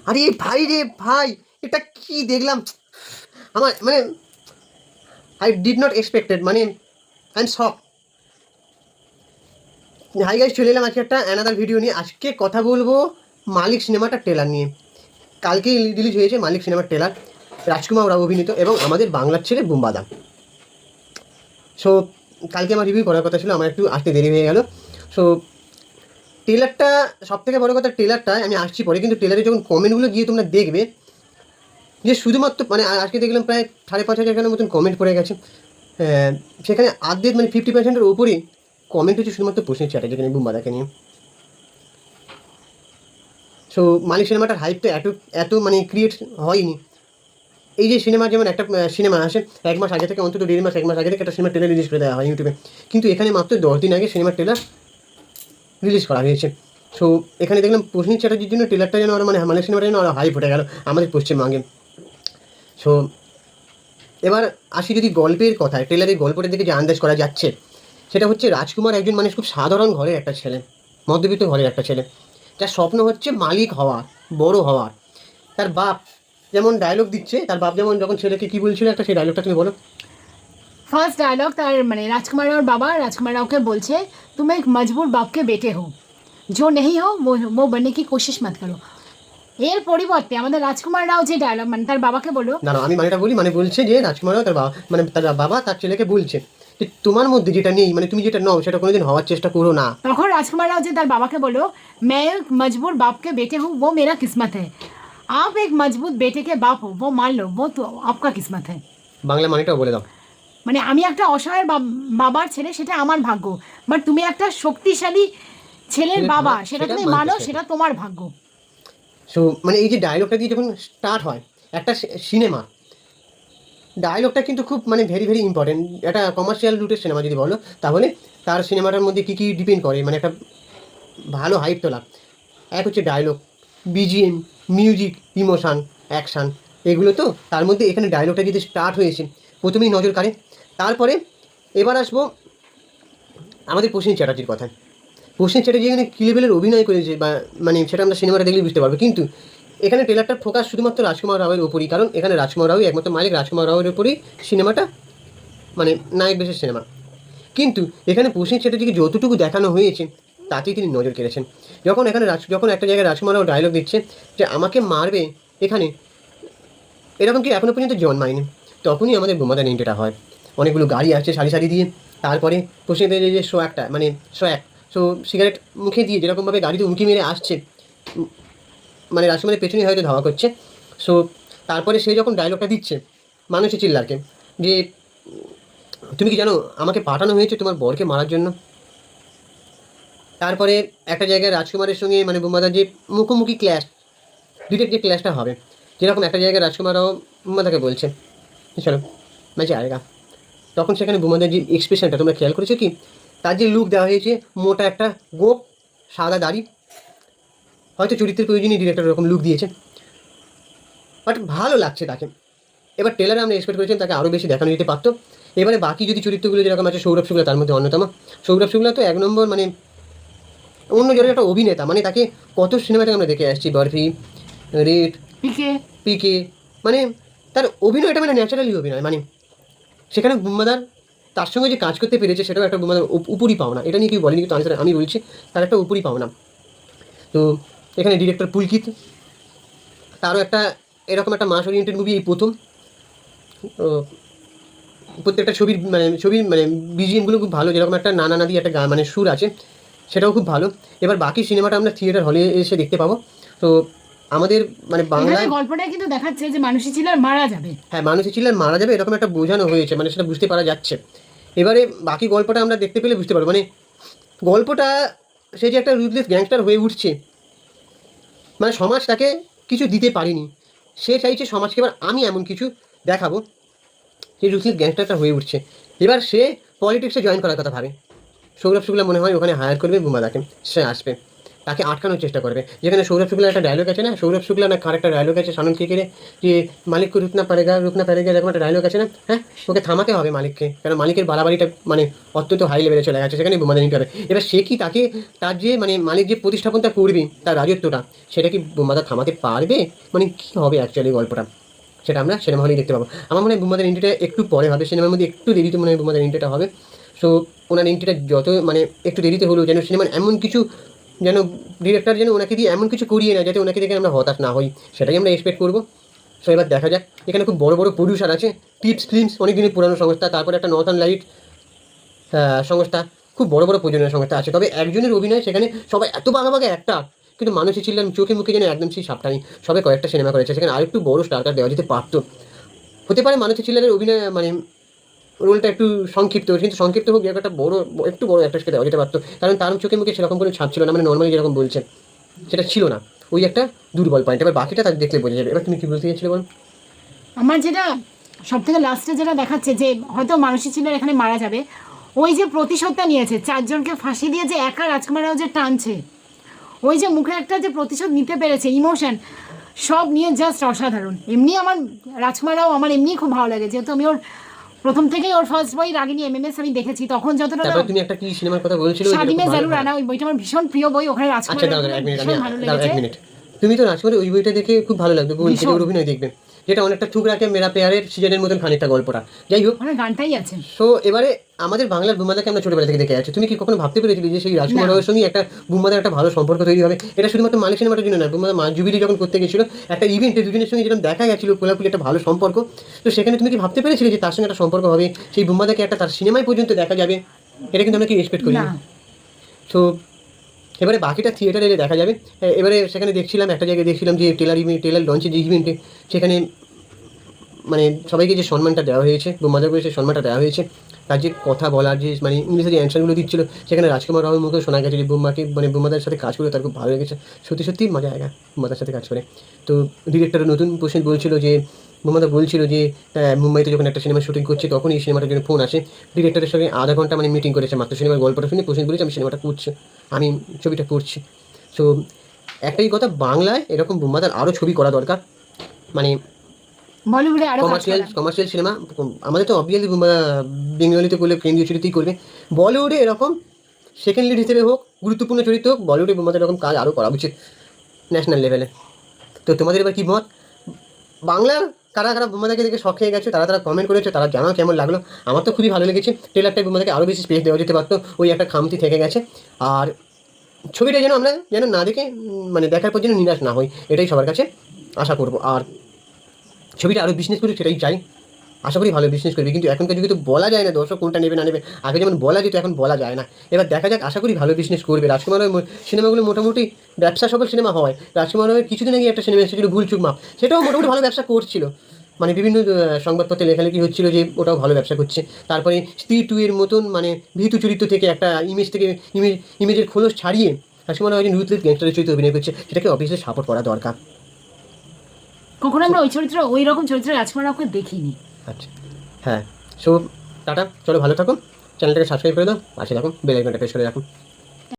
আরে ভাই রে ভাই, এটা কি দেখলাম! আমার মানে আই ডিড নট এক্সপেক্টেড, মানে I am shock. Hi guys, চলে এলাম আজকে একটা অ্যানাদার ভিডিও নিয়ে। আজকে কথা বলবো মালিক সিনেমাটার ট্রেলার নিয়ে। কালকেই রিলিজ হয়েছে মালিক সিনেমার ট্রেলার, রাজকুমার রাও অভিনীত এবং আমাদের বাংলার ছেলে বুম্বাদা। সো কালকে আমার রিভিউ করার কথা ছিল, আমার একটু আসতে দেরি হয়ে গেল। সো ট্রেলারটা, সব থেকে বড় কথা ট্রেলারটায় আমি আসছি পরে, কিন্তু ট্রেলারে যখন কমেন্টগুলো গিয়ে তোমরা দেখবে যে শুধুমাত্র মানে আজকে দেখলাম প্রায় 5,500 মতন কমেন্ট পড়ে গেছে। সেখানে আর্ধেক মানে 50%-এর ওপরেই কমেন্ট হচ্ছে শুধুমাত্র প্রশ্নের চ্যাটে, যেখানে বুম্বাদাকে নিয়ে। সো মালিক সিনেমাটার হাইপটা এত মানে ক্রিয়েট হয়নি। এই যে সিনেমা, যেমন একটা সিনেমা আসে 1 মাস আগে থেকে, অন্তত 1.5 মাস 1 মাস আগে থেকে একটা সিনেমার ট্রেলার রিলিজ করে দেওয়া হয় ইউটিউবে, কিন্তু এখানে মাত্র 10 দিন আগে সিনেমার ট্রেলার রিলিজ করা হয়েছে। সো এখানে দেখলাম প্রসেনজিৎ চ্যাটার্জির জন্য ট্রেলারটা যেন আরও মানে মালিক সিনেমাটা যেন আরও হাইপ উঠে গেল আমাদের পশ্চিমবঙ্গে। সো এবার আসি যদি গল্পের কথায়, ট্রেলারের গল্পটার দিকে যে আন্দাজ করা যাচ্ছে সেটা হচ্ছে রাজকুমার একজন মানে খুব সাধারণ ঘরের একটা ছেলে, মধ্যবিত্ত ঘরের একটা ছেলে, যার স্বপ্ন হচ্ছে মালিক হওয়ার, বড় হওয়ার। তার বাপ যেমন ডায়লগ দিচ্ছে, তার বাপ যেমন যখন ছেলেকে কী বলছিল একটা, সেই ডায়লগটা তুমি বলো। ফার্স্ট डायलॉग তার মানে राजकुमार और बाबा राजकुमार राव के बोल छे तुम एक मजबूर बाप के बेटे हो जो नहीं हो वो बनने की कोशिश मत करो। এর পরিবর্তে আমাদের রাজকুমার রাও যে ডায়লগ মানে তার বাবাকে বলো, না না, আমি মানেটা বলি, মানে বলছে যে রাজকুমারও তার বাবা, মানে তার বাবা তার ছেলেকে বলছে যে তোমার মধ্যে যেটা নেই, মানে তুমি যেটা নাও সেটা কোনোদিন হওয়ার চেষ্টা করো না। তখন রাজকুমার রাও যে তার বাবাকে বলো मैं एक मजबूर बाप के बेटे हूँ वो मेरा किस्मत है, आप एक मजबूत बेटे के बाप हो वो मान लो वो तो आपका किस्मत है। বাংলা মানেটাও বলে দাও। মানে আমি একটা অসহায় বাবার ছেলে সেটা আমার ভাগ্য, বাট তুমি একটা শক্তিশালী ছেলের বাবা সেটা তুমি মানো সেটা তোমার ভাগ্য। সো মানে এই যে ডায়লগটা দিয়ে যখন স্টার্ট হয় একটা সিনেমা, ডায়লগটা কিন্তু খুব মানে ভেরি ভেরি ইম্পর্টেন্ট। একটা কমার্শিয়াল রুটের সিনেমা যদি বলো, তাহলে তার সিনেমাটার মধ্যে কী কী ডিপেন্ড করে মানে একটা ভালো হাইপ তোলা। এক হচ্ছে dialogue, BGM, music, emotion, action, এগুলো তো তার মধ্যে এখানে ডায়লগটা যদি স্টার্ট হয়েছে প্রথমেই নজর কাড়ে। তারপরে এবার আসবো আমাদের প্রসেনজিৎ চ্যাটার্জির কথায়। প্রসেনজিৎ চ্যাটার্জি এখানে কী লেভেলের অভিনয় করেছে বা মানে সেটা আমরা সিনেমাটা দেখলে বুঝতে পারবো, কিন্তু এখানে ট্রেলারটার ফোকাস শুধুমাত্র রাজকুমার রাওয়ের ওপরই, কারণ এখানে রাজকুমার রাওই একমাত্র মালিক, রাজকুমার রাওয়ের ওপরই সিনেমাটা মানে নায়ক বেশের সিনেমা। কিন্তু এখানে প্রসেনজিৎ চ্যাটার্জিকে যতটুকু দেখানো হয়েছে তাতেই তিনি নজর কেড়েছেন। যখন এখানে যখন একটা জায়গায় রাজকুমার রাও ডায়লগ দিচ্ছে যে আমাকে মারবে এখানে, এরকম কি এখনও পর্যন্ত জন্মায়নি, তখনই আমাদের বোমাদার এন্ট্রিটা হয়। অনেকগুলো গাড়ি আসছে সারি সারি দিয়ে, তারপরে প্রসেনজিতের যে সোয়াকটা মানে সোয়াক, সো সিগারেট মুখে দিয়ে যেরকমভাবে গাড়িতে উঁকি মেরে আসছে, মানে রাজকুমারের পেছনে হয়তো ধাওয়া করছে। সো তারপরে সে যখন ডায়লগটা দিচ্ছে মানুষের চিল্লারকে যে তুমি কি জানো আমাকে পাঠানো হয়েছে তোমার বরকে মারার জন্য। তারপরে একটা জায়গায় রাজকুমারের সঙ্গে মানে বোমাদার যে মুখোমুখি ক্ল্যাশ, দুইটার যে ক্ল্যাশটা হবে, যেরকম একটা জায়গায় রাজকুমারও বোমাদাকে বলছে চলো ম্যাচে আয়েগা, তখন সেখানে বোমাদের যে এক্সপ্রেশনটা তোমরা খেয়াল করেছো কি, তার যে লুক দেওয়া হয়েছে, মোটা একটা গোপ, সাদা দাড়ি, হয়তো চরিত্রের প্রয়োজনীয় ডিরেক্টর এরকম লুক দিয়েছে, বাট ভালো লাগছে তাকে। এবার ট্রেলারে আমরা এক্সপেক্ট করেছিলাম তাকে আরও বেশি দেখানো যেতে পারতো। এবারে বাকি যদি চরিত্রগুলো যেরকম আছে, সৌরভ শুক্লা তার মধ্যে অন্যতম। সৌরভ শুক্লা তো 1 নম্বর মানে অন্য জনের একটা অভিনেতা, মানে তাকে কত সিনেমাতে আমরা দেখে আসছি, বরফি, রেড, পিকে, মানে তার অভিনয়টা মানে ন্যাচারালি অভিনয়, মানে সেখানে বুম্বাদার তার সঙ্গে যে কাজ করতে পেরেছে সেটাও একটা বুম্বাদার উপরই পাওনা। এটা নিয়ে কেউ বলেনি, কিন্তু আমি বলছি তার একটা উপরই পাওনা। তো এখানে ডিরেক্টর পুলকিত, তারও একটা এরকম একটা মাস ওরিয়েন্টেড মুভি এই প্রথম। প্রত্যেকটা ছবির মানে বিজিএমগুলো খুব ভালো, যেরকম একটা নানা নাদি একটা মানে সুর আছে, সেটাও খুব ভালো। এবার বাকি সিনেমাটা আমরা থিয়েটার হলে এসে দেখতে পাবো। তো আমাদের মানে বাংলায় গল্পটা কিন্তু দেখাচ্ছে যে মানুষই চিলার মারা যাবে, হ্যাঁ মানুষের চিল্লার মারা যাবে এরকম একটা বোঝানো হয়েছে, মানে সেটা বুঝতে পারা যাচ্ছে। এবারে বাকি গল্পটা আমরা দেখতে পেলে বুঝতে পারবো, মানে গল্পটা সে যে একটা রুথলেস গ্যাংস্টার হয়ে উঠছে, মানে সমাজ তাকে কিছু দিতে পারেনি, সে চাইছে সমাজকে এবার আমি এমন কিছু দেখাবো, সেই রুথলেস গ্যাংস্টারটা হয়ে উঠছে। এবার সে পলিটিক্সে জয়েন করার কথা ভাবে। সৌরভ শুক্লা মনে হয় ওখানে হায়ার করবে বুম্বাদাকে, সে আসবে। তাকে আটকানোর চেষ্টা করবে। যেখানে সৌরভ শুক্লার একটা ডায়লগ আছে না, সৌরভ শুক্লা না কার একটা ডায়লগ আছে সানন্দ কেকেরে, যে মালিককে রুকনা পারেগা এরকম একটা ডায়লগ আছে না, হ্যাঁ, ওকে থামাতে হবে মালিককে, কারণ মালিকের বাড়াবাড়িটা মানে অত্যন্ত হাই লেভেলে চলে গেছে, সেখানে বোমাদের নিতে হবে। এবার সে কি তাকে তার যে মানে মালিক যে প্রতিস্থাপনটা করবে তার রাজত্বটা, সেটা কি বোমাদা থামাতে পারবে, মানে কী হবে অ্যাকচুয়ালি গল্পটা, সেটা আমরা সিনেমা হলেই দেখতে পাবো। আমার মনে হয় বুম্বাদের এন্ট্রিটা একটু পরে হবে, সিনেমার মধ্যে একটু দেরিতে মনে হয় বুম্বাদের এন্ট্রিটা হবে। সো ওনার এন্ট্রিটা যত মানে একটু দেরিতে হলেও যেন সিনেমার এমন কিছু, যেন ডিরেক্টর যেন ওনাকে দিয়ে এমন কিছু করিয়ে না যাতে ওনাকে দেখে আমরা হতাশ না হই, সেটাই আমরা এক্সপেক্ট করবো। সো এবার দেখা যাক। এখানে খুব বড় বড় প্রডিউসার আছে, টিপস ফিল্মস অনেক দিনের পুরানো সংস্থা, তারপরে একটা নর্থার্ন লাইট সংস্থা, খুব বড় বড় প্রযোজনা সংস্থা আছে। তবে একজনের অভিনয় সেখানে সবাই এত বাঘা বাঘা একটা, কিন্তু মানুষই ছিলেন চোখে মুখে যেন একদম সেই সাপটা নেই। সবাই কয়েকটা সিনেমা করেছে, সেখানে আরেকটু বড় স্টারটা দেওয়া যেতে পারতো। হতে পারে মানুষ ছিলেনের অভিনয় মানে রোলটা একটু সংক্ষিপ্ত, কিন্তু সংক্ষিপ্ত হোক একটা বড় একটু বড় অ্যাক্ট্রেসকে দেওয়া যেতে পারতো, কারণ তার চোখে মুখে সেরকম কোনো ছাপ ছিল না, মানে নর্মালি যেরকম বলছেন সেটা ছিল না। ওই একটা দুর্বল পয়েন্ট। এবার বাকিটা তাদের দেখলে বোঝা যাবে। এবার তুমি কি বলতে চাইছিলে বল? আমার যেটা সব থেকে লাস্টে যেটা দেখাচ্ছে যে হয়তো মানসী ছিল এখানে মারা যাবে, ওই যে প্রতিশোধটা নিয়েছে, চারজনকে ফাঁসি দিয়ে যে একা রাজকুমার রাও যে টানছে, ওই যে মুখে একটা যে প্রতিশোধ নিতে পেরেছে, ইমোশন সব নিয়ে জাস্ট অসাধারণ। এমনি আমার রাজকুমার রাও আমার এমনি খুব ভালো লাগে, যেহেতু আমি ওর প্রথম থেকেই ওর ফার্স্ট বই রাগিনী এমএমএস আমি দেখেছি, তখন যতটা তারপর তুমি একটা কি সিনেমার কথা বলছিলে, শাদিমে জারুর আনা, ওই বইটা আমার ভীষণ প্রিয় বই, ওখানে রাজকুমার আচ্ছা দাঁড়াও এক মিনিট, আমি ভালো দাঁড়াও লেগেছে। এক মিনিট। তুমি তো রাজকুমারের ওই বইটা দেখে খুব ভালো লাগবে, বলছি যে ওর অভিনয় দেখবে, যেটা অনেকটা ঠুকরাকে মেরা পেয়ারের সিজনের মতন খানিকটা গল্পটা। যাই হোক, ওখানে গানটাই আছে। সো এবারে আমাদের বাংলার বুম্বাদাকে আমরা ছোটবেলা থেকে দেখে আছি, তুমি কি কখনো ভাবতে পেরেছিলে যে সেই রাজকুমার রাওয়ের সঙ্গে একটা বুম্বাদার একটা ভালো সম্পর্ক তৈরি হবে? এটা শুধুমাত্র মালিক সিনেমাটার জন্য না, বুম্বাদা মা জুবিলি যখন করতে গেছিল একটা ইভেন্টে দুজনের সঙ্গে যেরকম দেখা গেছিল খোলাখুলি একটা ভালো সম্পর্ক, তো সেখানে তুমি কি ভাবতে পেরেছিলে যে তার সঙ্গে একটা সম্পর্ক হবে, সেই বুম্বাদাকে একটা তার সিনেমায় পর্যন্ত দেখা যাবে? এটা কিন্তু আমরা কি এক্সপেক্ট করি। না, তো এবারে বাকিটা থিয়েটারে দেখা যাবে। এবারে সেখানে দেখছিলাম একটা জায়গায় দেখছিলাম যে টেলার লঞ্চের যে ইভেন্টে, সেখানে মানে সবাইকে যে সম্মানটা দেওয়া হয়েছে, বুম্বাদা করে সেই সম্মানটা দেওয়া হয়েছে, তার যে কথা বলার যে মানে ইংলিশে যে অ্যান্সারগুলো দিচ্ছিল, সেখানে রাজকুমার রাওয়ের মুখে শোনা গেছে যে বুম্বাকে মানে বুম্বাদার সাথে কাজ করে তার খুব ভালো লেগেছে। সত্যি সত্যি মজা আয়গা বুম্বাদার সাথে কাজ করে। তো ডিরেক্টর নতুন প্রশ্ন বলছিল যে বুম্বাদা বলছিল যে মুম্বাইতে যখন একটা সিনেমা শুটিং করছে তখন এই সিনেমাটার জন্য ফোন আসে, ডিরেক্টরের সঙ্গে আধা ঘন্টা মানে মিটিং করেছে মাত্র সিনেমার গল্পটা শুনে। প্রশ্ন বলেছে আমি সিনেমাটা করছি, আমি ছবিটা করছি। সো একটাই কথা, বাংলায় এরকম বুম্বাদার আরও ছবি করা দরকার, মানে বলিউডে আরো কমার্শিয়াল সিনেমা। আমাদের তো অবভিয়াসলি বেঙ্গলিতে করলে কেন্দ্রীয় চরিত্রই করবে, বলিউডে এরকম সেকেন্ড লিড হিসেবে হোক, গুরুত্বপূর্ণ চরিত্র হোক, বলিউডে আমাদের এরকম কাজ আরও করা উচিত ন্যাশনাল লেভেলে। তো তোমাদের এবার কী মত? বাংলার কারা কারা বুম্বাদাকে দেখে শখ খেয়ে গেছে, তারা কমেন্ট করেছে, তারা জানাও কেমন লাগলো। আমার তো খুবই ভালো লেগেছে, ট্রেলারটাই বুম্বাদাকে আরও বেশি স্পেস দেওয়া যেতে পারতো, ওই একটা খামতি থেকে গেছে। আর ছবিটা যেন আমরা যেন না দেখে মানে দেখার পর যেন নিরাশ না হই, এটাই সবার কাছে আশা করবো। আর ছবিটা আরও বিজনেস করুক সেটাই চাই, আশা করি ভালো বিজনেস করবে। কিন্তু এখনকার যুগে তো বলা যায় না দর্শক কোনটা নেবে না নেবে, আগে যেমন বলা যেত এখন বলা যায় না। এবার দেখা যাক, আশা করি ভালো বিজনেস করবে। রাজকুমারের সিনেমাগুলো মোটামুটি ব্যবসা সফল সিনেমা হয়। রাজকুমারের কিছুদিন আগে একটা সিনেমা এসেছিল ভুলচুক মাপ, সেটাও মোটামুটি ভালো ব্যবসা করছিল, মানে বিভিন্ন সংবাদপত্রে লেখালেখি হচ্ছিল যে ওটাও ভালো ব্যবসা করছে। তারপরে স্ত্রী 2 এর মতন মানে ভীতু চরিত্র থেকে একটা ইমেজের খোলস ছাড়িয়ে রাজকুমার একজন রুথলেস গ্যাংস্টারের চরিত্রে অভিনয় করছে, সেটাকে অবভিয়াসলি সাপোর্ট করা দরকার। কখনো আমরা ওই রকম চরিত্র রাজকুমার রাওকে দেখিনি। আচ্ছা, হ্যাঁ। সো টাটা, চলো ভালো থাকো, চ্যানেলটাকে সাবস্ক্রাইব করে দাও, পাশে থাকুন, বেল আইকনটা প্রেস করে রাখুন।